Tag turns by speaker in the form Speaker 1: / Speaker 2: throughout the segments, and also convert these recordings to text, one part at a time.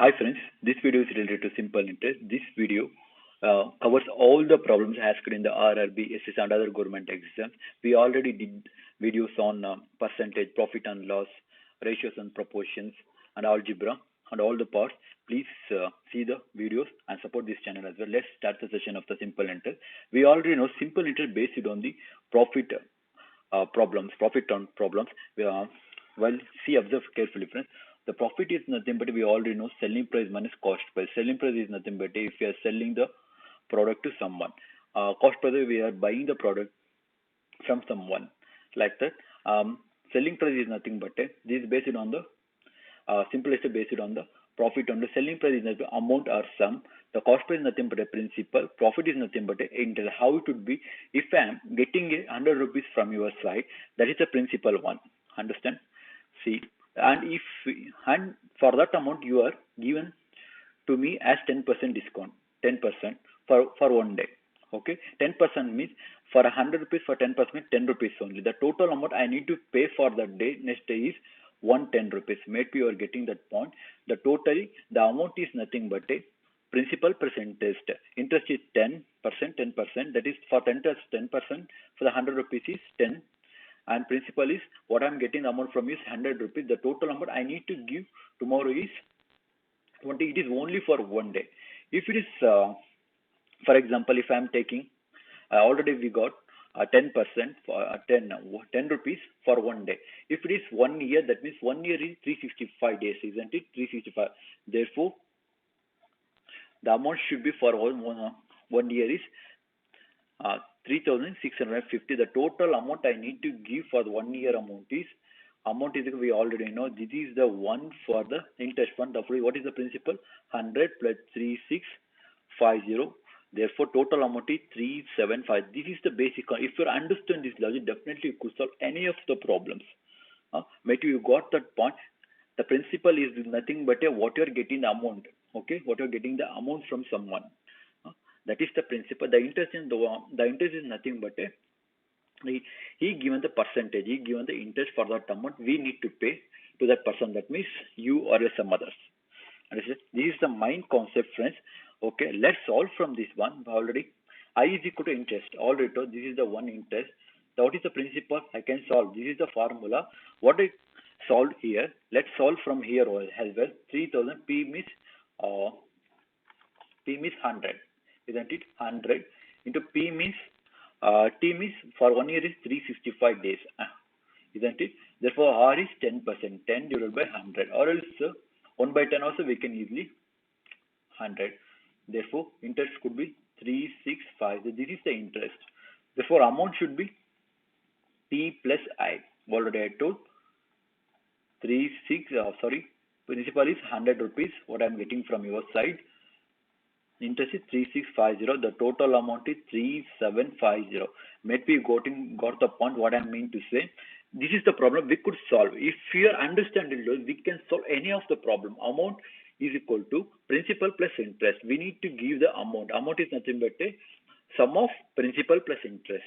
Speaker 1: Hi friends, this video is related to simple interest. This video covers all the problems asked in the RRB, SS and other government exams. We already did videos on percentage, profit and loss, ratios and proportions, and algebra and all the parts. Please see the videos and support this channel as well. Let's start the session of the simple interest. We already know simple interest based on the profit problems, profit on problems. Well, see, observe carefully, friends. The profit is nothing but we already know selling price minus cost price. Selling price is nothing but if we are selling the product to someone. Cost price we are buying the product from someone like that. Selling price is nothing but this is based on the simplest based on the profit on the selling price is nothing amount or sum. The cost price is nothing but a principal. Profit is nothing but a interest. How it would be if I am getting 100 rupees from your side, that is the principal one. Understand? See, and if and for that amount you are given to me as 10% discount, 10% for one day. Okay, 10% means for 100 rupees for 10% 10 rupees only. The total amount I need to pay for that day next day is 110 rupees. Maybe you are getting that point. The totally the amount is nothing but a principal plus interest. Interest is 10%, 10%. That is for 10% for the 100 rupees is 10, and principal is what I'm getting the amount from is 100 rupees. The total amount I need to give tomorrow is 20. It is only for one day. If it is for example, if I'm taking already we got 10% for 10 rupees for one day. If it is 1 year, that means 1 year is 365 days, isn't it? 365. Therefore, the amount should be for one year is 3,650. The total amount I need to give for the 1 year amount is we already know. This is the one for the interest fund. What is the principal? 100 plus 3650. Therefore, total amount is 375. This is the basic. If you understand this logic, definitely you could solve any of the problems. Maybe you got that point. The principal is nothing but what you are getting the amount. Okay, what you are getting the amount from someone. That is the principal. The interest is nothing but he given the percentage. He given the interest for that amount we need to pay to that person. That means you or some others. Understand? This is the main concept, friends. Okay, let's solve from this one already. I is equal to interest. Already told this is the one interest. So what is the principal? I can solve. This is the formula. What I solved here. Let's solve from here as well. 3000 P means uh, P means 100. Isn't it? 100 into P means T means for 1 year is 365 days. Isn't it? Therefore, R is 10%. 10 divided by 100. Or else 1 by 10 also we can easily 100. Therefore, interest could be 365. This is the interest. Therefore, amount should be P plus I. Already I told 36. Principal is 100 rupees. What I am getting from your side. Interest is 3650. The total amount is 3750. Maybe you got the point what I mean to say. This is the problem we could solve. If you understand it, we can solve any of the problem. Amount is equal to principal plus interest. We need to give the amount. Amount is nothing but a sum of principal plus interest.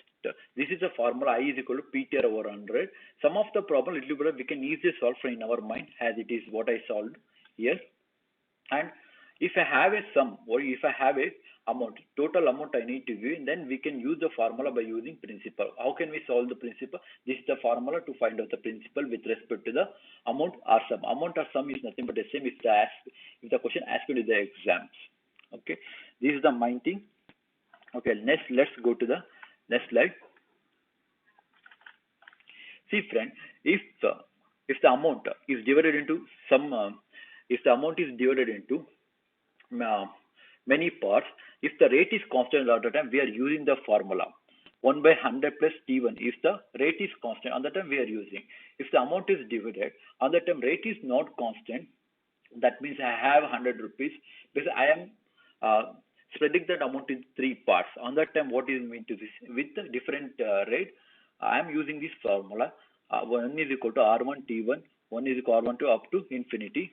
Speaker 1: This is the formula. I is equal to PTR over 100. Some of the problem little bit we can easily solve in our mind as it is what I solved here. And if I have a sum or if I have a amount, total amount I need to give, then we can use the formula by using principal. How can we solve the principal? This is the formula to find out the principal with respect to the amount or sum. Amount or sum is nothing but the same if the question asked in the exams. Okay, this is the main thing. Okay, next let's go to the next slide. See, friend, if the amount is divided into some, if the amount is divided into many parts, if the rate is constant all the time, we are using the formula 1 by 100 plus T1. If the rate is constant, on the time we are using. If the amount is divided, on the time rate is not constant, that means I have 100 rupees because I am spreading that amount in three parts. On that time, what is mean to this? With the different rate, I am using this formula. 1 is equal to R1 T1, 1 is equal to R1 to up to infinity.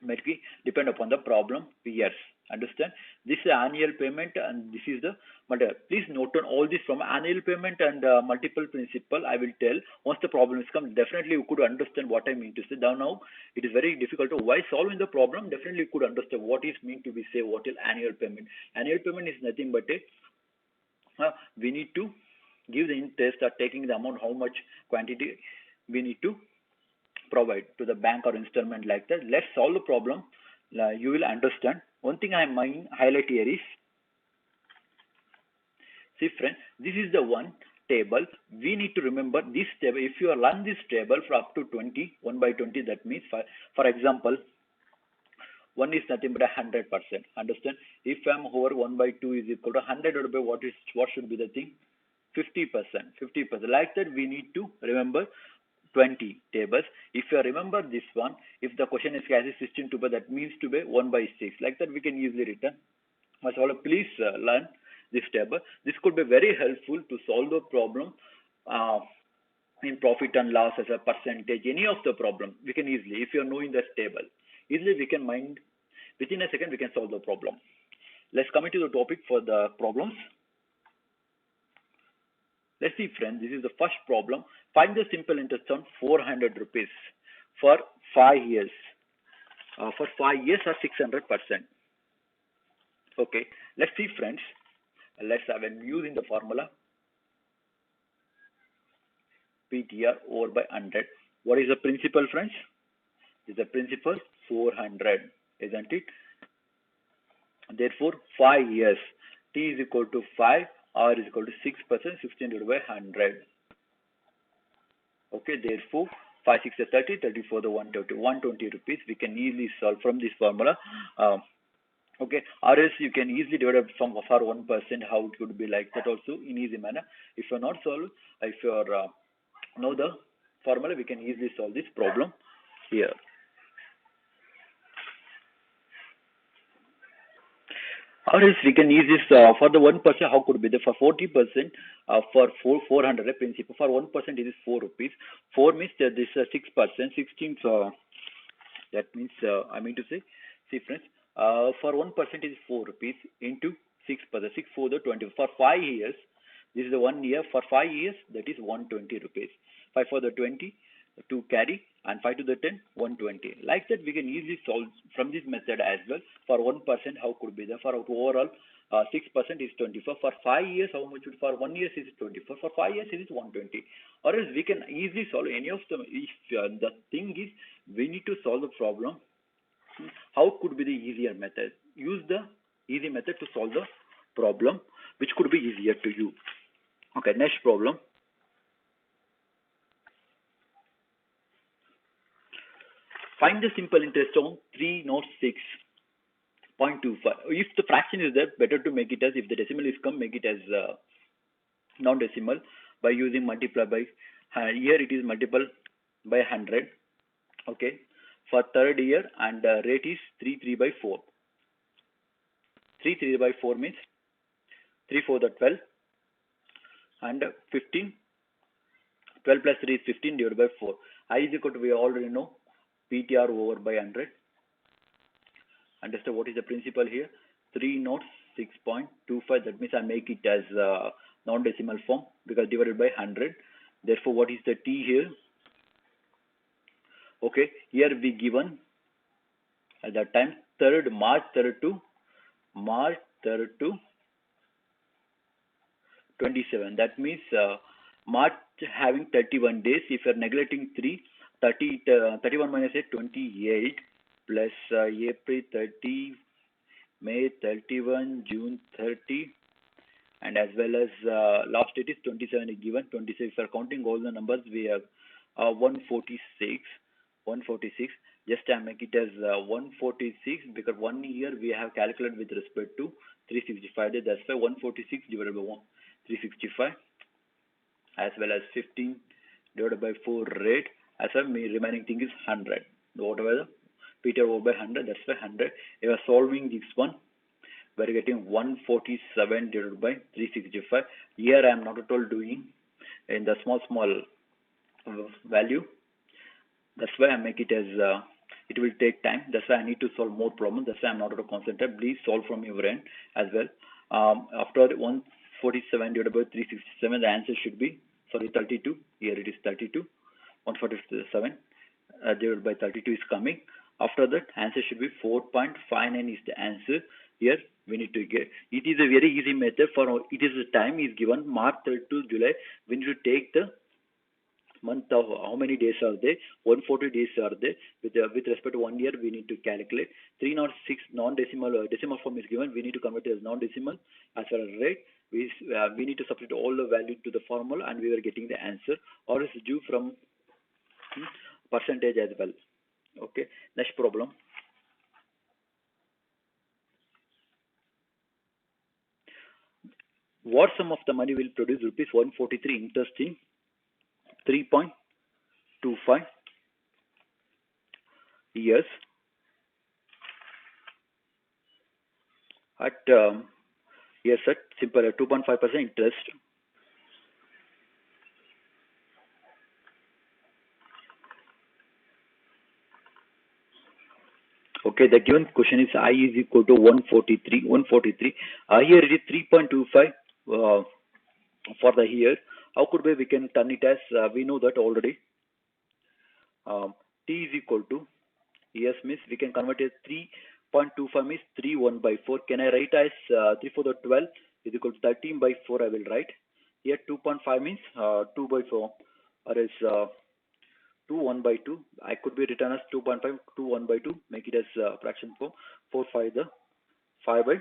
Speaker 1: Might be depend upon the problem years. Understand? This is annual payment and this is the material. Please note on all this from annual payment and multiple principle. I will tell once the problem is come. Definitely you could understand what I mean to say. Now it is very difficult to why solving the problem. Definitely you could understand what is meant to be say what is annual payment. Annual payment is nothing but a we need to give the interest or taking the amount how much quantity we need to provide to the bank or installment like that. Let's solve the problem. You will understand. One thing I might highlight here is, see friends, this is the one table. We need to remember this table. If you run this table for up to 20, 1 by 20, that means for example, 1 is nothing but 100%. Understand? If I'm over 1 by 2 is equal to 100 divided by what should be the thing? 50%. 50%. Like that, we need to remember 20 tables. If you remember this one, if the question is as 16 to by, that means to be 1 by 6. Like that, we can easily return. Please learn this table. This could be very helpful to solve the problem in profit and loss as a percentage. Any of the problem, we can easily, if you are knowing this table, easily we can mind within a second we can solve the problem. Let's come into the topic for the problems. Let's see friends, this is the first problem. Find the simple interest on 400 rupees for 5 years. For 5 years or 600%. Okay, let's see friends. Let's have a using the formula PTR over by 100. What is the principal friends? Is the principal 400, isn't it? Therefore 5 years, T is equal to 5, R is equal to 6%, 16 divided by 100. Okay, therefore 5 6 is 30, 34 the 120 rupees. We can easily solve from this formula. Okay, or else you can easily divide up from for 1%, how it could be like that also in easy manner. If you are not solve, if you are know the formula, we can easily solve this problem here. Or else we can easily for the 1%, how could be the for 40% for 400 principal for 1% it is 4 rupees. 4 means that this 6%, 16 that means I mean to say, see friends, for 1% is 4 rupees into 6%, 6 for the 20 for 5 years. This is the 1 year. For 5 years, that is 120 rupees. 5 for the 20 to carry and 5 to the 10, 120. Like that, we can easily solve from this method as well. For 1%, how could be the for overall 6% is 24. For 5 years, how much would for 1 year is 24. For 5 years, it is 120. Or else we can easily solve any of them. If the thing is, we need to solve the problem. How could be the easier method? Use the easy method to solve the problem, which could be easier to you. Okay, next problem. Find the simple interest on 306.25. If the fraction is there, better to make it as, if the decimal is come, make it as non-decimal by using multiply by, here it is multiple by 100. Okay, for third year, and rate is 3 by 4. 3 by 4 means 3 for the 12 and 15. 12 plus 3 is 15 divided by 4. I is equal to, we already know, PTR over by 100. Understand what is the principle here? 306.25. That means I make it as non-decimal form because divided by 100. Therefore, what is the T here? Okay, here we given at that time March 3rd to 27. That means March having 31 days. If you are neglecting 31 minus 8, 28 plus April 30, May 31, June 30, and as well as last date is 27 is given. 26. If you are counting all the numbers, we have 146. 146. Just I make it as 146 because 1 year we have calculated with respect to 365 days. That's why 146 divided by 365 as well as 15 divided by 4 rate. As well, remaining thing is 100. Whatever the Peter over by 100, that's why 100. If you are solving this one, we are getting 147 divided by 365. Here I am not at all doing in the small value. That's why I make it as it will take time. That's why I need to solve more problems. That's why I'm not able to concentrate. Please solve from your end as well. After 147 divided by 367, the answer should be, sorry, 32. Here it is 32. 147 divided by 32 is coming. After that, answer should be 4.59 is the answer. Here we need to get. It is a very easy method. For it is the time is given March 3rd to July. We need to take the month of how many days are there. 140 days are there. With respect to 1 year, we need to calculate. 306 non-decimal decimal form is given. We need to convert it as non-decimal. As far as rate, we need to substitute all the value to the formula, and we are getting the answer. Or is due from percentage as well. Okay. Next problem. What sum of the money will produce rupees 143 interest in 3.25 years at yes, at simple 2.5% interest. Okay, the given question is I is equal to 143. 143. Here it is 3.25 for the year. How could we can turn it as we know that already. T is equal to, yes, means we can convert it 3.25 means 3 1 by 4. Can I write as 3 4 the 12 is equal to 13 by 4? I will write here 2.5 means 2 by 4, or else 2 1 by 2. I could be written as 2.5 2 1 by 2. Make it as fraction form. 4 5 the 5 by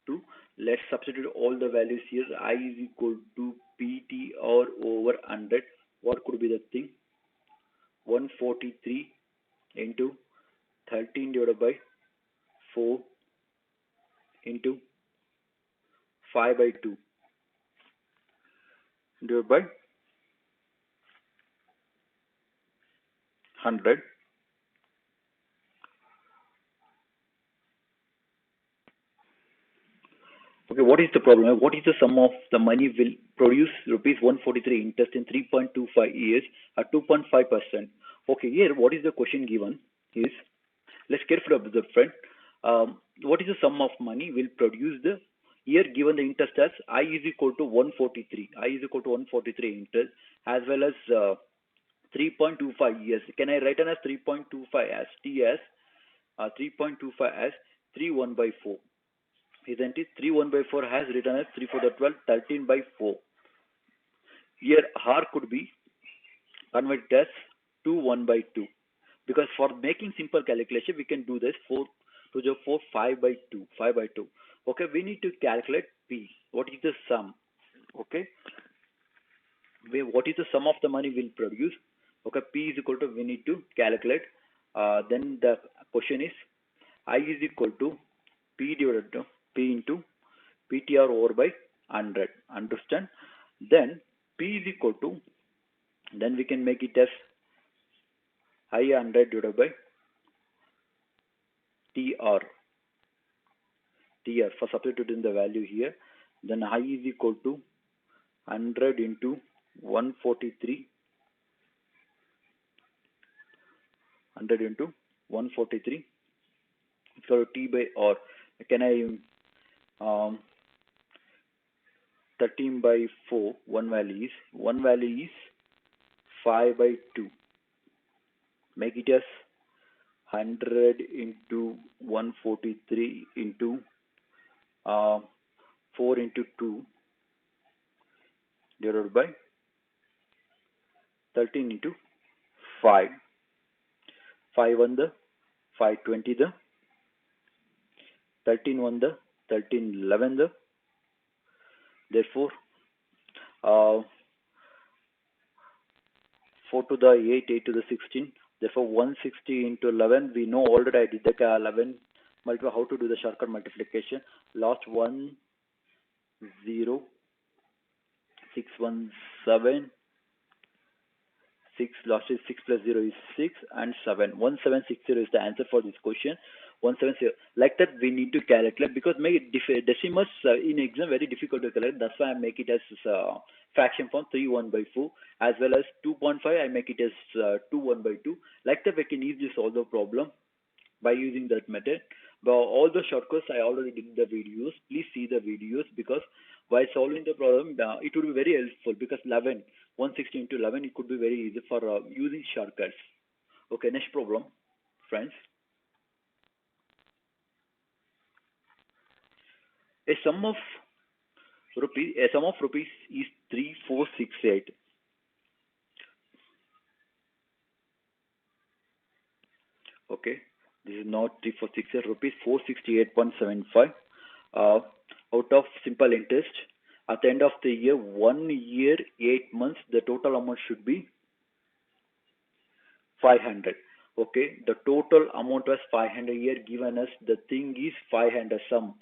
Speaker 1: 2. Let's substitute all the values here. I is equal to PTR over 100. What could be the thing? 143 into 13 divided by 4 into 5 by 2 divided by 100. Okay, what is the problem? What is the sum of the money will produce rupees 143 interest in 3.25 years at 2.5%? Okay, here what is the question given is, let's carefully observe, friend. What is the sum of money will produce the year given the interest as I is equal to 143. I is equal to 143 interest as well as 3.25 years. Can I write it as 3.25 as T as 3.25 as 3 1 by 4? Isn't it? 3 1 by 4 has written as 3 4 the 12, 13 by 4. Here R could be converted as 2 1 by 2. Because for making simple calculation, we can do this 4 to the 4 5 by 2. 5 by 2. Okay, we need to calculate P. What is the sum? Okay. What is the sum of the money will produce? Okay, P is equal to, we need to calculate. Then the question is I is equal to P divided to P into PTR over by 100. Understand? Then P is equal to, then we can make it as I 100 divided by TR. TR for substituting the value here. Then I is equal to 100 into 143. 100 into 143. It's got a T by R. Can I 13 by 4, one value is 5 by 2. Make it as 100 into 143 into 4 into 2 divided by 13 into 5. 5 on the 520 the 13 on the 13 11 the, therefore 4 to the 8, 8 to the 16, therefore 160 into 11. We know already I did the 11 multiply, how to do the shortcut multiplication. Last 1 0 6 1 7 6, last is 6 plus 0 is 6 and 7. 1760 is the answer for this question. 170. Like that we need to calculate, because make decimals in exam very difficult to calculate. That's why I make it as fraction form 3 1 by 4, as well as 2.5 I make it as 2 1 by 2. Like that we can easily solve the problem. by using that method. But all the shortcuts I already did the videos. Please see the videos because while solving the problem, it would be very helpful because 11, 160 into 11, it could be very easy for using shortcuts. Okay, next problem, friends. A sum of rupees is 3468. Okay, this is not 3468 rupees, 468.75. Uh, Out of simple interest, at the end of the year, 1 year, 8 months, the total amount should be 500. Okay, the total amount was 500 here given us. The thing is 500 sum.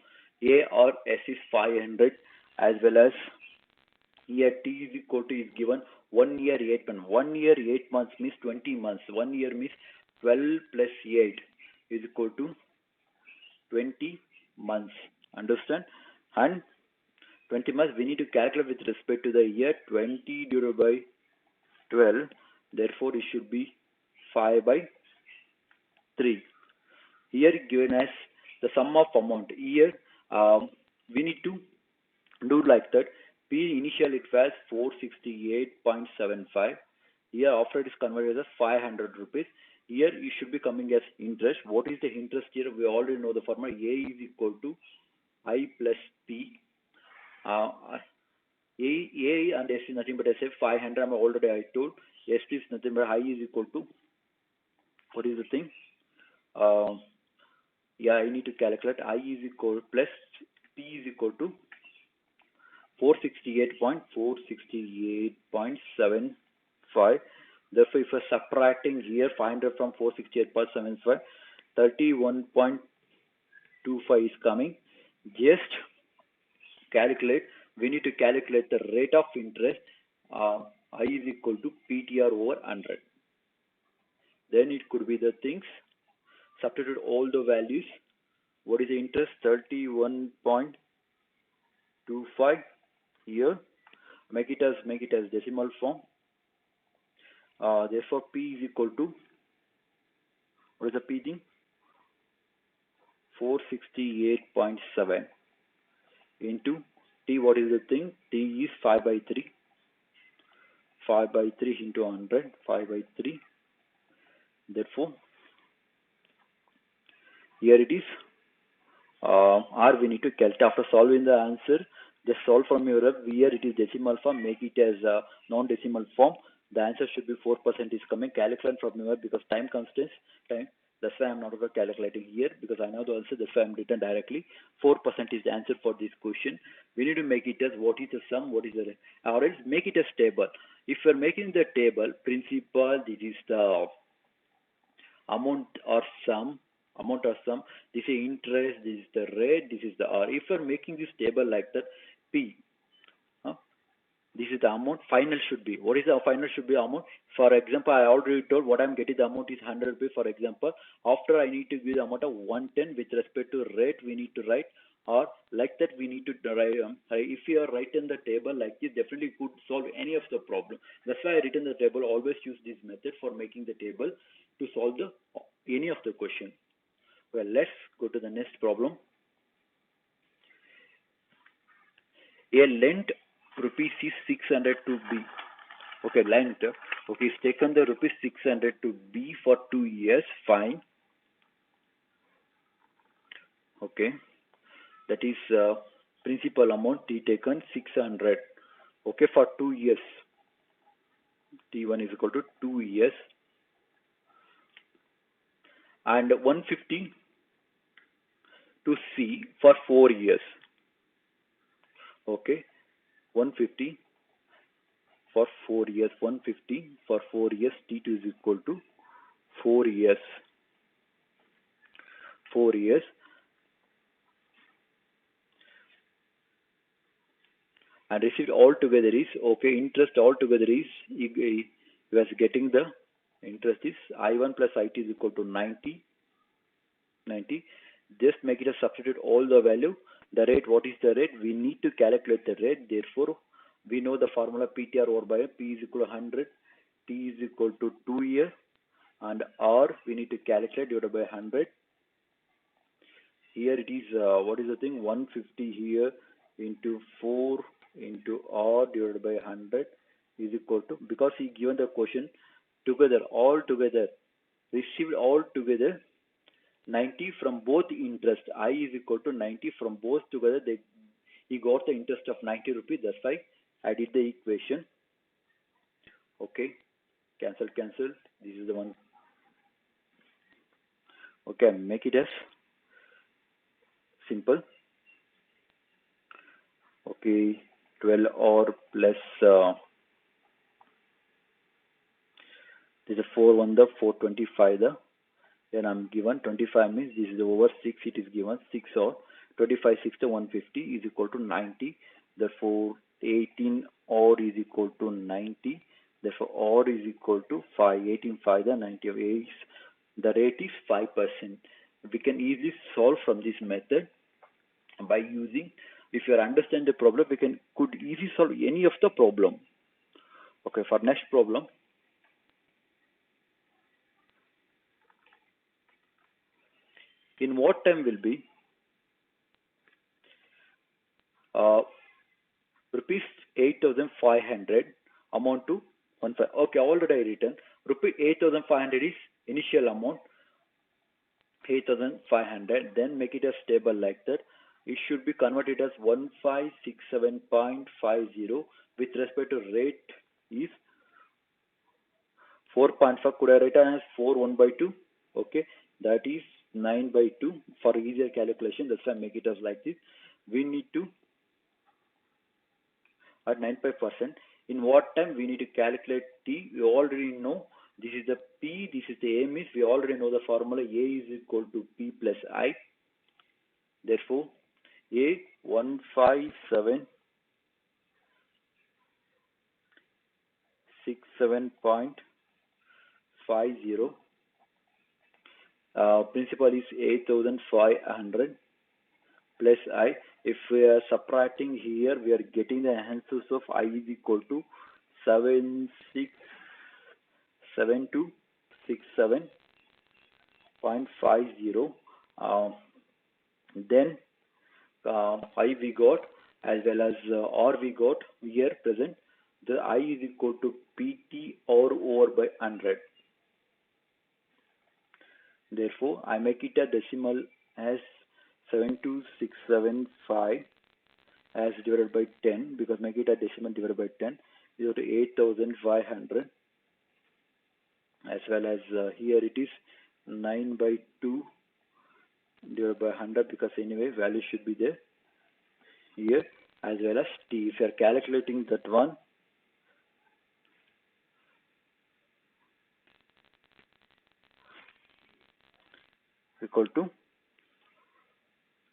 Speaker 1: A or S is 500 as well as here T is equal to is given 1 year 8 months. 1 year 8 months means 20 months. 1 year means 12 plus 8 is equal to 20 months. Understand? And 20 months we need to calculate with respect to the year. 20 divided by 12. Therefore, it should be 5 by 3. Here given as the sum of amount. Here we need to do like that. P initial it was 468.75. Here after it is converted as 500 rupees. Here it should be coming as interest. What is the interest here? We already know the formula. A is equal to I plus P. Uh, A and S is nothing but I say 500. I'm already I told. S is nothing but I is equal to, what is the thing? Uh, yeah, I need to calculate. I is equal plus P is equal to 468.468.75. Therefore, if we're subtracting here 500 from 468.75, 31.25 is coming. Just calculate. We need to calculate the rate of interest. I is equal to PTR over 100. Then it could be the things. Substitute all the values. What is the interest? 31.25 here. Make it as decimal form. Therefore, P is equal to, what is the P thing? 468.7 into T. What is the thing? T is 5 by 3. 5 by 3 into 100. 5 by 3. Therefore, here it is. Or we need to calculate after solving the answer. Just solve from your here it is decimal form. Make it as a non-decimal form. The answer should be 4% is coming. Calculate from your because time constraints. Time. That's why I'm not calculating here because I know the answer. That's why I'm written directly. 4% is the answer for this question. We need to make it as what is the sum, what is the, or else make it as table. If you're making the table, principal, this is the amount or sum, this is interest, this is the rate, this is the R. If you're making this table like that, P, this is the amount, final should be. What is the final should be amount? For example, I already told what I'm getting the amount is 100 rupees. For example, after I need to give the amount of 110 with respect to rate, we need to write, or like that we need to write. If you are writing the table like this, definitely could solve any of the problem. That's why I written the table. Always use this method for making the table to solve the any of the question. Well, let's go to the next problem. A length rupees is 600 to B. Okay, length. Okay, it's taken the rupees 600 to B for 2 years. Fine. Okay, that is principal amount T taken 600. Okay, for 2 years. T1 is equal to 2 years. And 150 to C for 4 years. Okay, 150 for 4 years. 150 for 4 years. T2 is equal to 4 years. 4 years. And received altogether is, okay, interest altogether is, he was getting the interest is I1 plus IT is equal to 90. Just make it a substitute all the value. The rate, what is the rate? We need to calculate the rate. Therefore, we know the formula PTR over by P is equal to 100. T is equal to 2 years. And R we need to calculate divided by 100. Here it is, what is the thing, 150 here into 4 into r divided by 100 is equal to, because he given the question together, all together, received all together 90 from both interest. I is equal to 90 from both together. He got the interest of 90 rupees. That's why I did the equation. Okay, cancel, cancel. This is the one. Okay, make it as simple. Okay, 12 r plus this is 4 1 the 425 the, then I'm given 25 means this is over 6, it is given 6 or 25 6 to 150 is equal to 90. Therefore 18 or is equal to 90. Therefore or is equal to 5. 18 5 the 90 of A is, the rate is 5%. We can easily solve from this method by using, if you understand the problem, we could easily solve any of the problem. Okay, for next problem, in what time will be rupees 8,500 amount to 1,500. Okay, already I written rupee 8,500 is initial amount, 8,500. Then make it a stable like that. It should be converted as 1567.50 with respect to rate is 4.5. Could I write as 4 1 by 2? Okay, that is 9 by 2 for easier calculation. That's why I make it as like this. We need to at 95%. In what time we need to calculate T? We already know this is the P, this is the A means we already know the formula. A is equal to P plus I. Therefore, A 1567.50. Principal is 8,500 plus I. If we are subtracting here, we are getting the answers of I is equal to 767267.50. Then I we got, as well as R we got here present. The I is equal to PT or over by 100. Therefore, I make it a decimal as 72675 as divided by 10, because make it a decimal divided by 10 is to 8,500, as well as here it is 9 by 2 divided by 100, because anyway value should be there here, as well as T. If you are calculating that one, equal to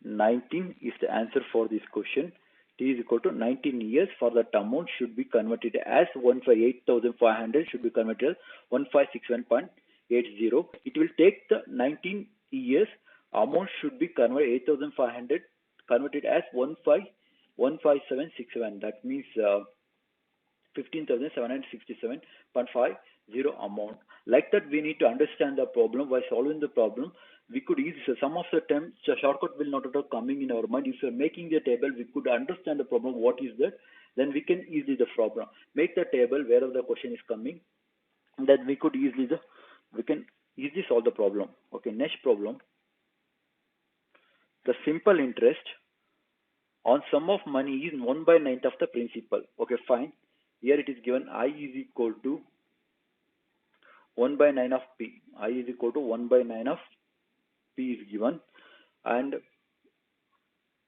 Speaker 1: 19 is the answer for this question. T is equal to 19 years. For that amount should be converted as 8,500 should be converted as 1561.80. It will take the 19 years. Amount should be converted 8,500 converted as 151767. That means 15,767.50 amount. Like that, we need to understand the problem. By solving the problem, we could easily, some of the time, the shortcut will not coming in our mind. If we are making the table, we could understand the problem, what is that, then we can easily the problem. Make the table wherever the question is coming, then we could easily we can easily solve the problem. Okay, next problem. The simple interest on sum of money is 1 by 9th of the principal. Okay, fine. Here it is given I is equal to 1 by 9 of P. I is equal to 1 by 9 of P is given, and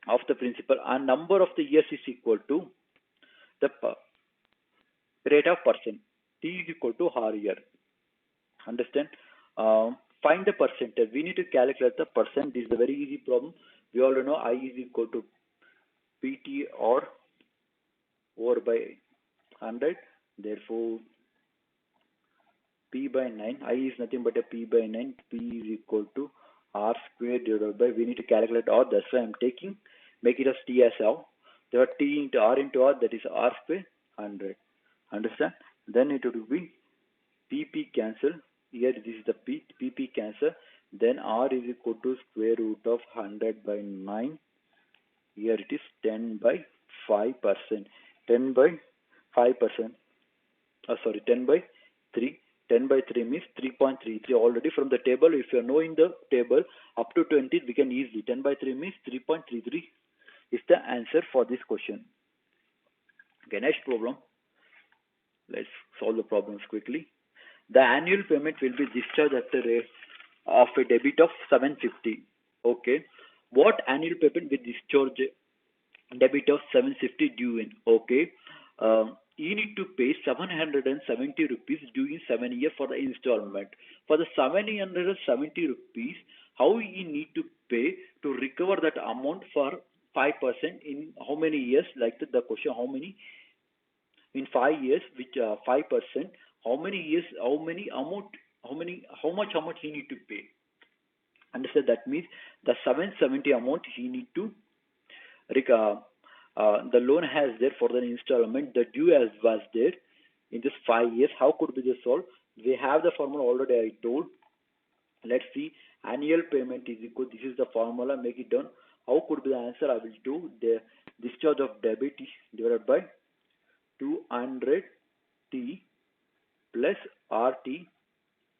Speaker 1: of the principal, and number of the years is equal to the rate of percent. T is equal to R year. Understand? Find the percentage. We need to calculate the percent. This is a very easy problem. We already know I is equal to PT or over by 100. Therefore, P by 9. I is nothing but a P by 9. P is equal to R square divided by, we need to calculate R. That's why I'm taking, make it as T as L. There are T into R, that is R square 100. Understand? Then it would be PP cancel. Here this is the P, PP cancel. Then R is equal to square root of 100 by 9. Here it is 10 by 5%. 10 by 5%. Sorry, 10 by 3. 10 by 3 means 3.33. Already from the table, if you are knowing the table up to 20, we can easily. 10 by 3 means 3.33 is the answer for this question. Okay, next problem. Let's solve the problems quickly. The annual payment will be discharged at the rate of a debit of 750. Okay. What annual payment will discharge debit of 750 due in? Okay. You need to pay 770 rupees due in 7 years for the installment. For the 770 rupees, how you need to pay to recover that amount for 5% in how many years? Like the question, how many in 5 years, which 5%, how many years, how much amount he need to pay. Understand? That means the 770 amount he need to the loan has there for the installment, the due as was there in this 5 years. How could be this solved? We have the formula already, I told. Let's see. Annual payment is equal, this is the formula, make it done. How could be the answer? I will do the discharge of debit is divided by 200t plus RT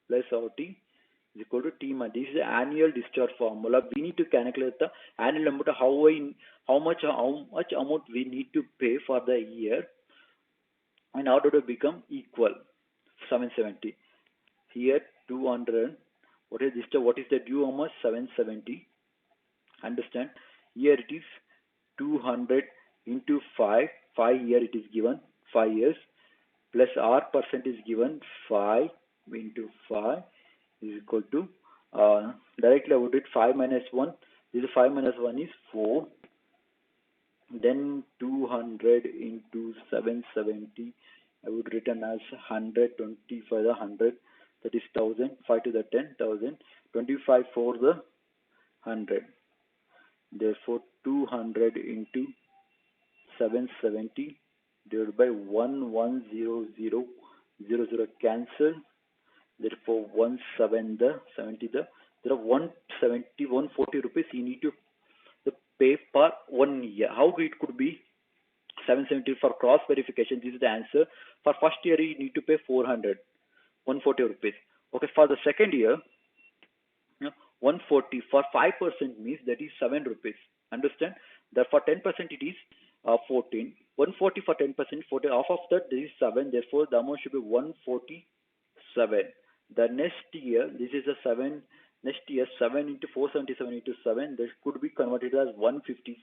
Speaker 1: plus RT is equal to T minus. This is the annual discharge formula. We need to calculate the annual amount, how much amount we need to pay for the year in order to become equal 770. Here 200. What is this? What is the due amount? 770. Understand? Here it is 200 into 5. 5 year it is given 5 years plus R percent is given 5 into 5 is equal to directly I would do it 5 minus 1. This is 5 minus 1 is 4. Then 200 into 770 I would written as 120 for the 100, that is 1000. 5 to the 10, 1000. 25 for the 100. Therefore 200 into 770 divided by 1100 cancel. Therefore 17 there are 170 140 rupees you need to pay per 1 year. How it could be 770 for cross verification? This is the answer. For first year you need to pay 400 140 rupees. Okay, for the second year 140 for 5% means that is 7 rupees. Understand? Therefore 10% it is 14. 140 for 10%, 40. Half of that this is 7. Therefore the amount should be 147. The next year, this is a 7. Next year 7 into 477 into 7. This could be converted as 150.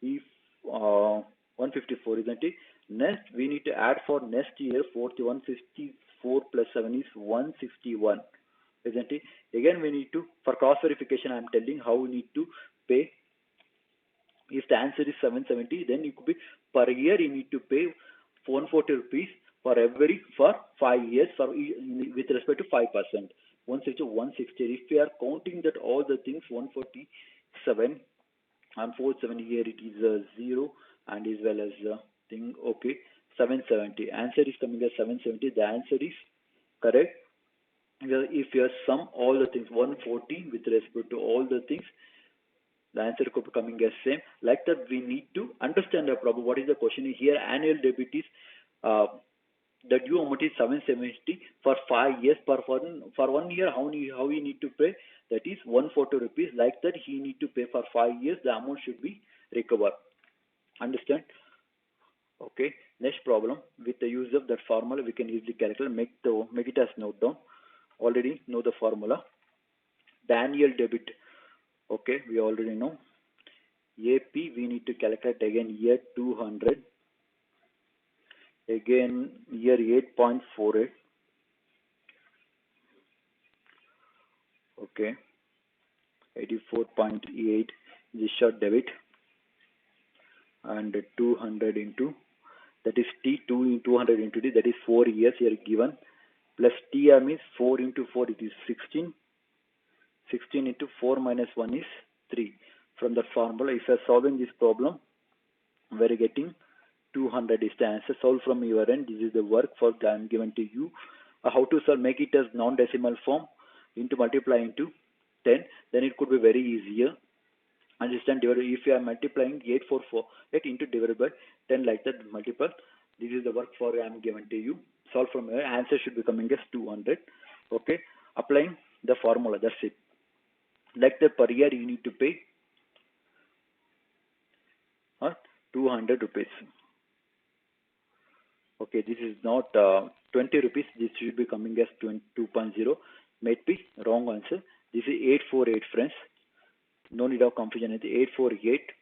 Speaker 1: If 154, isn't it? Next we need to add for next year 154 plus 7 is 161. Isn't it? Again we need to, for cross verification I am telling how we need to pay. If the answer is 770, then it could be per year you need to pay 140 rupees for 5 years for with respect to 5%. 160 160. If we are counting that all the things 147 and 47 here it is 0 and as well as thing. Okay, 770. Answer is coming as 770. The answer is correct. If you sum all the things 140 with respect to all the things, the answer could be coming as same. Like that we need to understand the problem. What is the question here? Annual debit is the due amount is 770 for 5 years. For 1 year how we need to pay? That is 140 rupees. Like that he need to pay for 5 years. The amount should be recovered. Understand? Okay. Next problem. With the use of that formula we can easily calculate. Make it as note down. Already know the formula. The annual debit. Okay, we already know. AP we need to calculate again here 200. Again here 8.48. Okay, 84.8 this short debit, and 200 into, that is T2 200 into T, that is 4 years here given, plus TR means 4 into 4 it is 16. 16 into 4 minus 1 is 3. From the formula, if you are solving this problem, we are getting 200 is the answer. Solve from your end. This is the work for I am given to you. How to solve? Make it as non-decimal form into multiply into 10, then it could be very easier. Understand, divided if you are multiplying 8 into divided by 10 like that multiple. This is the work for I am given to you. Solve from here. Answer should be coming as 200. Okay, applying the formula. That's it. Like that per year you need to pay 200 rupees. Okay, this is not 20 rupees. This should be coming as 2.0. Might be wrong answer. This is 848, friends. No need of confusion. It's 848.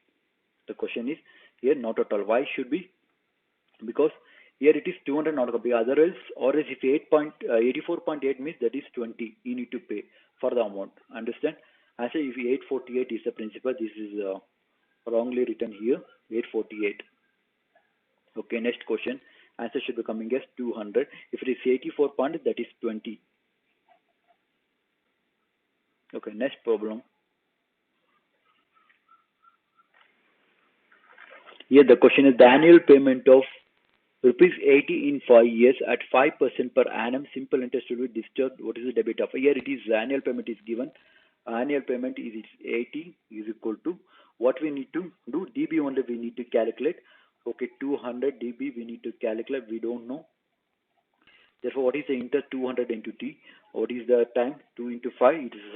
Speaker 1: The question is here not at all. Why should be? Because here it is 200 not copy. Otherwise, or else if 84.8 means that is 20. You need to pay for the amount. Understand? I say if 848 is the principal, this is wrongly written here. 848. Okay, next question. Answer should be coming as 200. If it is 84 point, that is 20. Okay, next problem. Here the question is the annual payment of rupees 80 in 5 years at 5% per annum. Simple interest will be disturbed. What is the debit of? Here it is annual payment is given. Annual payment is 80 is equal to what we need to do. DB only we need to calculate. Okay, 200 DB we need to calculate. We don't know. Therefore, what is the interest 200 into T? What is the time? 2 into 5. It is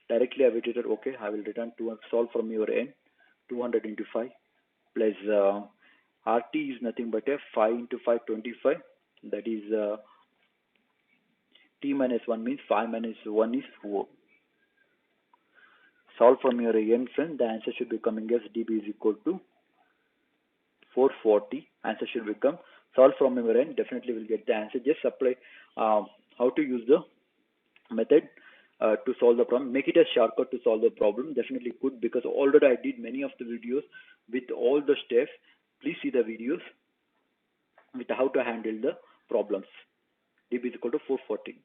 Speaker 1: directly evaluated. Okay, I will return to solve from your end. 200 into 5 plus RT is nothing but a 5 into 5, 25. That is T minus 1 means 5 minus 1 is 4. Solve from your end, friend. The answer should be coming as DB is equal to 440. Answer should become. Solve from your end. Definitely will get the answer. Just apply how to use the method to solve the problem. Make it a shortcut to solve the problem. Definitely could, because already I did many of the videos with all the steps. Please see the videos with how to handle the problems. DB is equal to 440.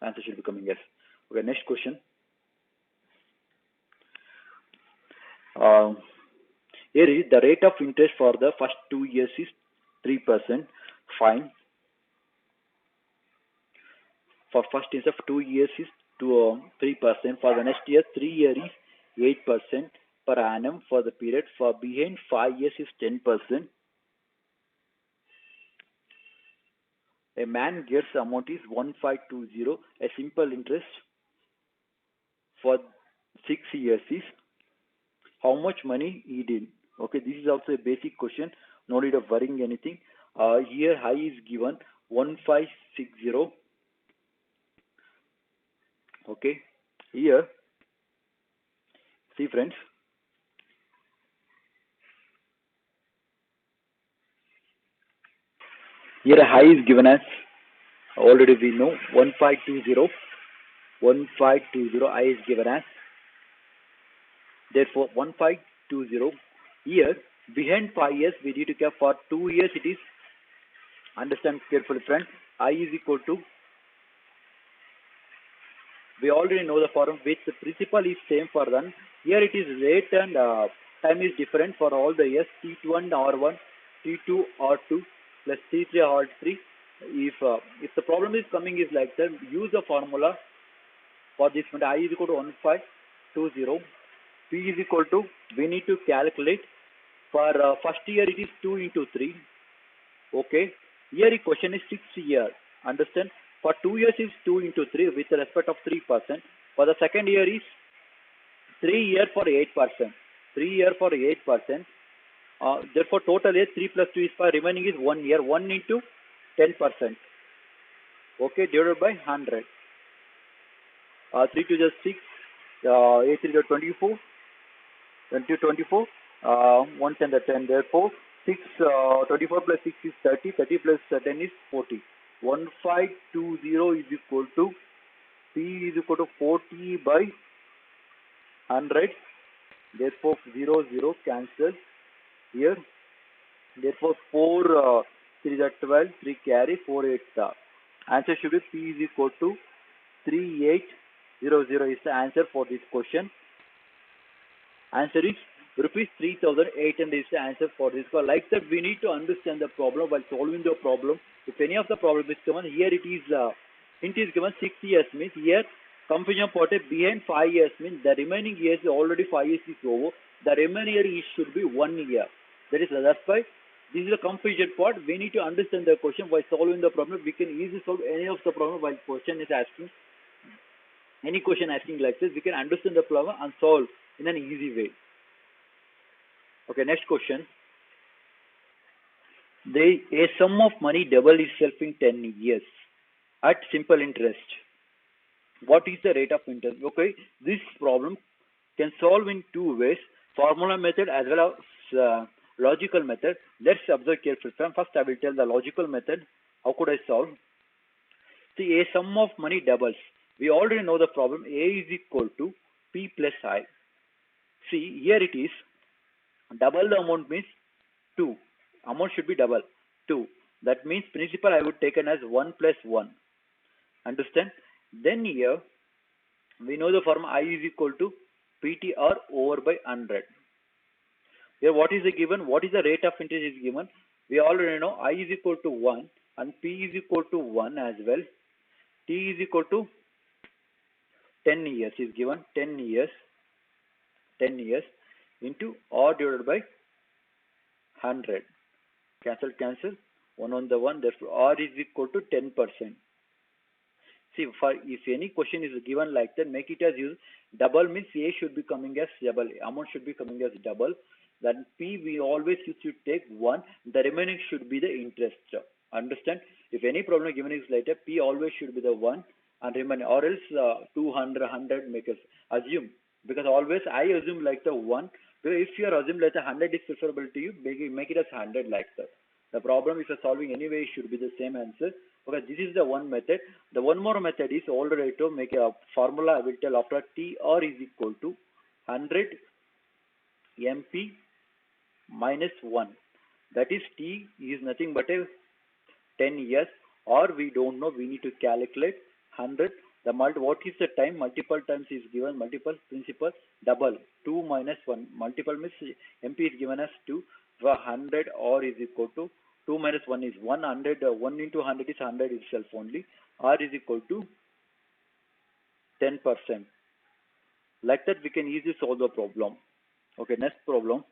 Speaker 1: Answer should be coming yes. Okay, next question. Here is the rate of interest for the first 2 years is 3%. Fine. For first years of 2 years is 3%. For the next year, 3 years is 8% per annum for the period. For behind 5 years is 10%. A man gets amount is 1520. A simple interest for 6 years is how much money he did. Okay, this is also a basic question. No need of worrying anything. Here high is given 1560. Okay, here see friends. Here a high is given as already we know 1520. 1520 I is given as. Therefore 1520. Here behind 5 years we need to care for 2 years it is. Understand carefully friends. I is equal to, we already know the form which the principal is same for them. Here it is rate and time is different for all the years. T1 R1, T2 R2 plus T3 R3. If the problem is coming is like that, use the formula for this one. I is equal to 1520. P is equal to, we need to calculate for first year it is 2 into 3. Okay. Here the question is 6 years. Understand? For 2 years is 2 into 3 with respect of 3%. For the second year is 3 year for 8%. 3 year for 8%. Therefore total is 3 plus 2 is 5. Remaining is 1 year. 1 into 10%. Okay. Divided by 100. 3 to just 6. 8 to 24. 24. 1 10 the 10. Therefore 6 24 plus 6 is 30. 30 plus 10 is 40. 1520 is equal to P is equal to 40 by 100. Therefore 0 0 cancel here. Therefore 4 3 is 12. 3 carry 4 8 star. Answer should be P is equal to 3800 is the answer for this question. Answer is rupees 3,800 is the answer for this call. Like that, we need to understand the problem while solving the problem. If any of the problem is given, here it is given 6 years means here confusion part behind 5 years means the remaining years already 5 years is over. The remaining year is should be 1 year. That's why this is the confusion part. We need to understand the question. By solving the problem, we can easily solve any of the problem while question is asking. Any question asking like this, we can understand the problem and solve in an easy way. Okay, next question. A sum of money double itself in 10 years at simple interest. What is the rate of interest? Okay, this problem can solve in two ways, formula method as well as logical method. Let's observe carefully. First, I will tell the logical method. How could I solve? See, a sum of money doubles. We already know the problem. A is equal to P plus I. See, here it is. Double the amount means 2. Amount should be double. 2. That means principal I would taken as 1 plus 1. Understand? Then here, we know the formula I is equal to PTR over by 100. Here what is the given? What is the rate of interest is given? We already know I is equal to 1 and P is equal to 1 as well. T is equal to 10 years is given. 10 years into R divided by 100. Cancel. 1 on the 1. Therefore, R is equal to 10%. See, if any question is given like that, make it as use. Double means A should be coming as double. Amount should be coming as double. Then P we always used to take 1. The remaining should be the interest. Understand? If any problem given is later, P always should be the 1 and remaining. Or else 200, 100 make us assume. Because always I assume like the 1. Because if you are assume like the 100 is preferable to you, make it as 100 like that. The problem if you're solving anyway should be the same answer. Okay, this is the one method. The one more method is already to make a formula. I will tell after TR is equal to 100 MP minus 1. That is T is nothing but a 10 years, or we don't know. We need to calculate 100. What is the time? Multiple times is given. Multiple principal double 2 minus 1. Multiple means MP is given as 2. 100 or is equal to 2 minus 1 is 100. 1 into 100 is 100 itself only. R is equal to 10%. Like that we can easily solve the problem. Okay, next problem.